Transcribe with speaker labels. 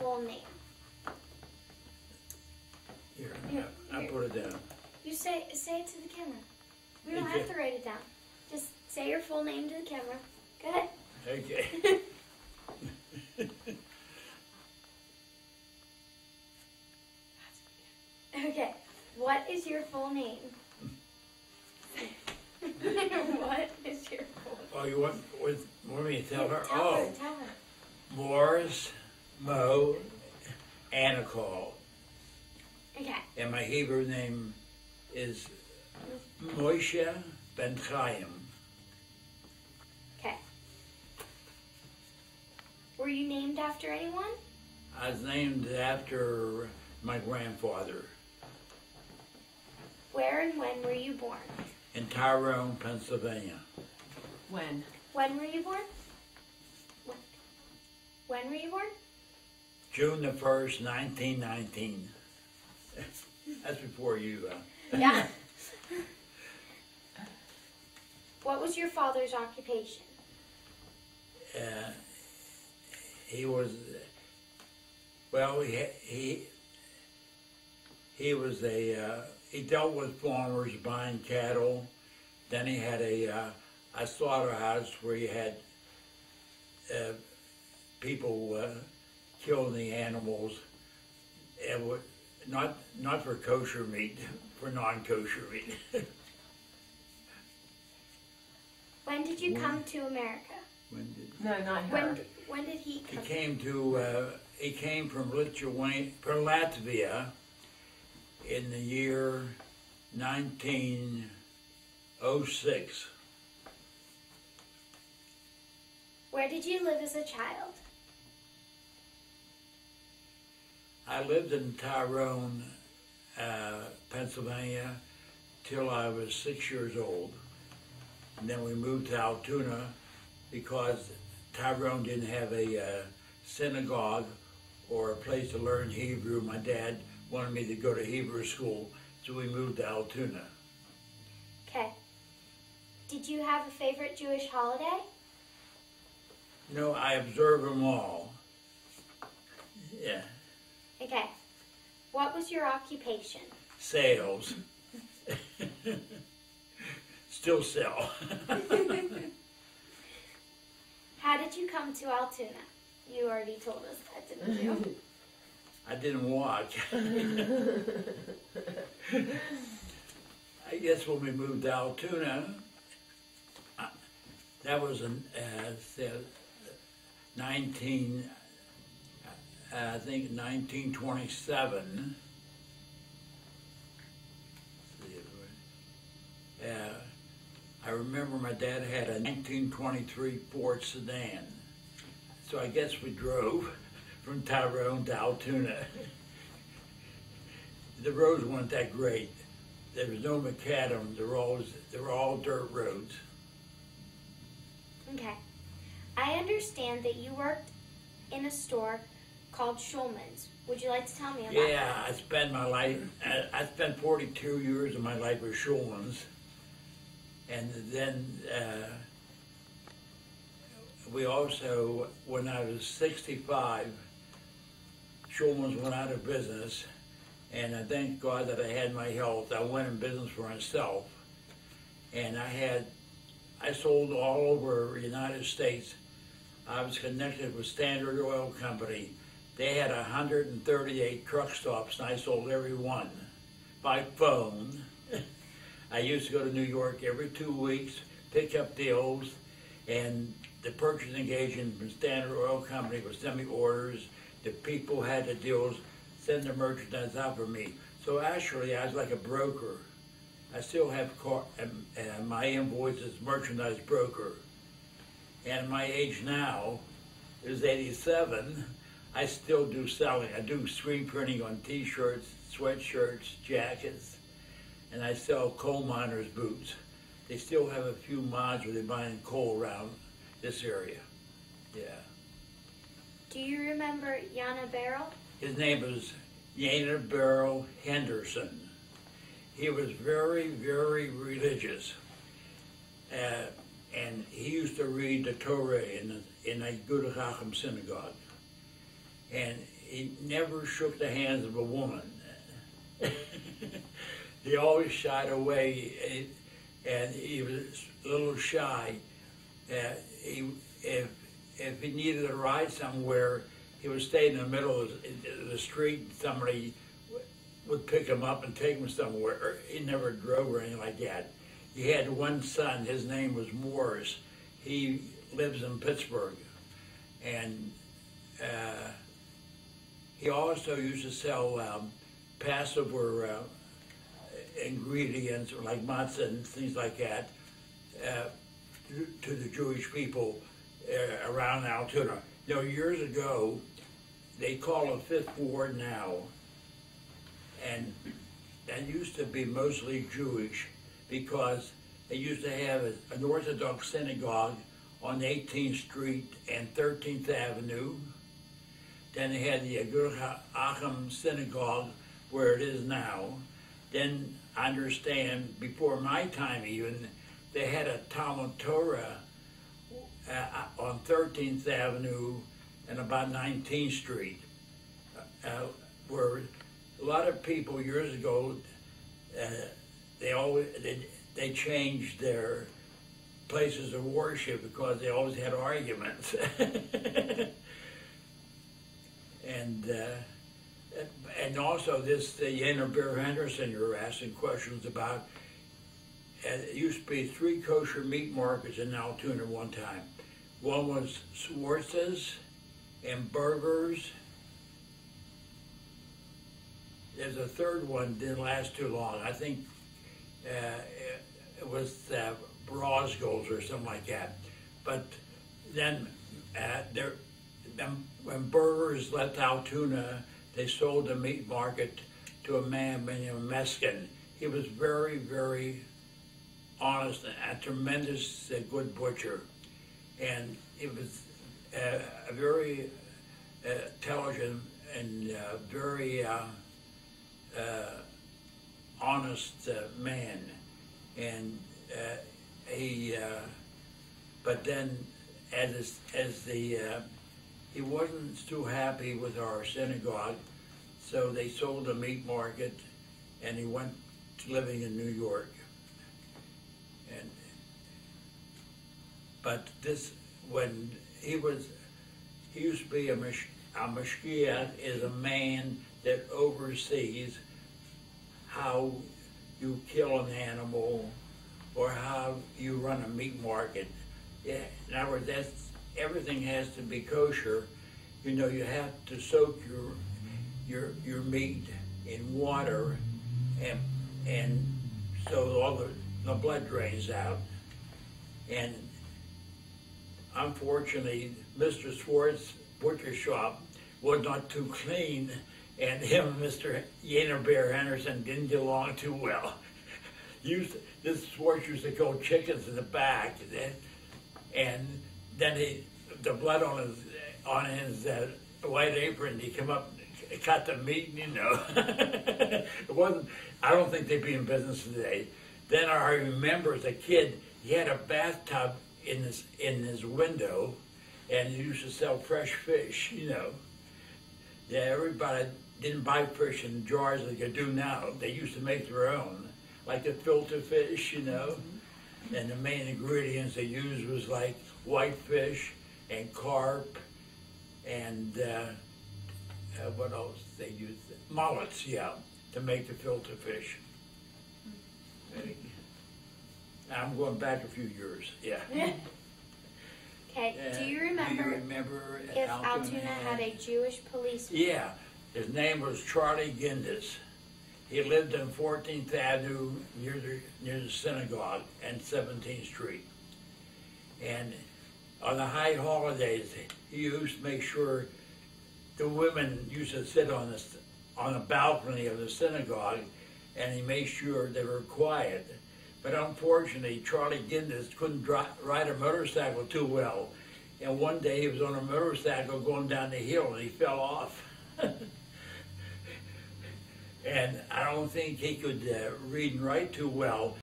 Speaker 1: full name?
Speaker 2: Here,
Speaker 1: Here,
Speaker 2: I
Speaker 1: here.
Speaker 2: put it down.
Speaker 1: You say it to the camera. We don't have to write it down. Just say your full name to the camera. Go ahead.
Speaker 2: Okay.
Speaker 1: Okay. What is your full name? What is your full name?
Speaker 2: Oh, you want me to tell her?
Speaker 1: Tell
Speaker 2: Oh,
Speaker 1: her. Tell her.
Speaker 2: Morris Mo Antikol.
Speaker 1: Okay.
Speaker 2: And my Hebrew name is Moshe Ben Chaim.
Speaker 1: Okay. Were you named after anyone?
Speaker 2: I was named after my grandfather
Speaker 1: Where and when were you born?
Speaker 2: in Tyrone, Pennsylvania.
Speaker 3: When?
Speaker 1: When were you born? When were you born?
Speaker 2: June the 1st, 1919. That's before you.
Speaker 1: Yeah. What was your father's occupation?
Speaker 2: He was, well, he was he dealt with farmers buying cattle. Then he had a slaughterhouse where he had people killing the animals. It would, not for kosher meat, for non-kosher meat.
Speaker 1: When did you come to America?
Speaker 3: No, not her.
Speaker 1: When did he come?
Speaker 2: He came from Latvia in the year 1906.
Speaker 1: Where did you live as a child?
Speaker 2: I lived in Tyrone, Pennsylvania, till I was 6 years old. And then we moved to Altoona because Tyrone didn't have a synagogue or a place to learn Hebrew. My dad wanted me to go to Hebrew school, so we moved to Altoona.
Speaker 1: Okay. Did you have a favorite Jewish holiday?
Speaker 2: No, I observe them all. Yeah.
Speaker 1: Okay. What was your occupation?
Speaker 2: Sales. Still sell.
Speaker 1: How did you come to Altoona? You already told us that, didn't you?
Speaker 2: I didn't walk. I guess when we moved to Altoona, that was in 1927. I remember my dad had a 1923 Ford sedan. So I guess we drove from Tyrone to Altoona. The roads weren't that great. There was no macadam. They were all dirt roads.
Speaker 1: Okay. I understand that you worked in a store called Schulman's. Would you like to tell me about that?
Speaker 2: Yeah, I spent 42 years of my life with Schulman's. And then we also, when I was 65, Schulman's went out of business, and I thank God that I had my health. I went in business for myself, and I sold all over the United States. I was connected with Standard Oil Company. They had 138 truck stops, and I sold every one by phone. I used to go to New York every 2 weeks, pick up deals, and the purchasing agent from Standard Oil Company would send me orders. The people who had the deals send their merchandise out for me. So actually, I was like a broker. I still have my invoice as merchandise broker. And my age now is 87. I still do selling. I do screen printing on T-shirts, sweatshirts, jackets, and I sell coal miners' boots. They still have a few mines where they're buying coal around this area. Yeah.
Speaker 1: Do you remember Yana Barrel?
Speaker 2: His name was Yana Barrow Henderson. He was very, very religious. And he used to read the Torah in a Gud HaChacham synagogue. And he never shook the hands of a woman. He always shied away, and he was a little shy. If he needed a ride somewhere, he would stay in the middle of the street, and somebody would pick him up and take him somewhere. He never drove or anything like that. He had one son, his name was Morris. He lives in Pittsburgh. And he also used to sell Passover ingredients like matzah and things like that to the Jewish people around Altoona. You know, years ago, they call it Fifth Ward now, and that used to be mostly Jewish because they used to have an Orthodox synagogue on 18th Street and 13th Avenue. Then they had the Agur Achim Synagogue where it is now. Then I understand, before my time even, they had a Talmud Torah on 13th Avenue and about 19th Street, where a lot of people years ago, they changed their places of worship because they always had arguments. And also this, the Bear Henderson you're asking questions about, it used to be 3 kosher meat markets in Altoona one time. One was Swartz's and Burgers. There's a third one, didn't last too long. I think it was Brosgol's or something like that. But then when Burgers left Altoona, they sold the meat market to a man named Meskin. He was very, very honest and a tremendous good butcher. And he was a very intelligent and very honest man. And but then he wasn't too happy with our synagogue, so they sold the meat market, and he went to living in New York. But this, when he used to be a mashgiach is a man that oversees how you kill an animal or how you run a meat market. Yeah, in other words, everything has to be kosher. You know, you have to soak your meat in water, and so all the blood drains out. And unfortunately, Mr. Swartz butcher shop was not too clean, and him and Mr. Bear Henderson didn't get along too well. This Swartz used to kill chickens in the back, and then the blood on his white apron, he come up and cut the meat, you know. It wasn't, I don't think they'd be in business today. Then I remember as a kid, he had a bathtub in his window, and he used to sell fresh fish, you know. Yeah, everybody didn't buy fish in jars like they do now. They used to make their own, like the filter fish, you know. And the main ingredients they used was like whitefish and carp and what else they used? Mullets, yeah, to make the filter fish. I'm going back a few years, yeah.
Speaker 1: Okay, do you remember if Altoona had a Jewish policeman?
Speaker 2: Yeah, his name was Charlie Gindis. He lived on 14th Avenue near the synagogue and 17th Street. And on the high holidays, he used to make sure the women used to sit on the balcony of the synagogue, and he made sure they were quiet. But unfortunately, Charlie Gindis couldn't ride a motorcycle too well. And one day he was on a motorcycle going down the hill and he fell off. And I don't think he could read and write too well.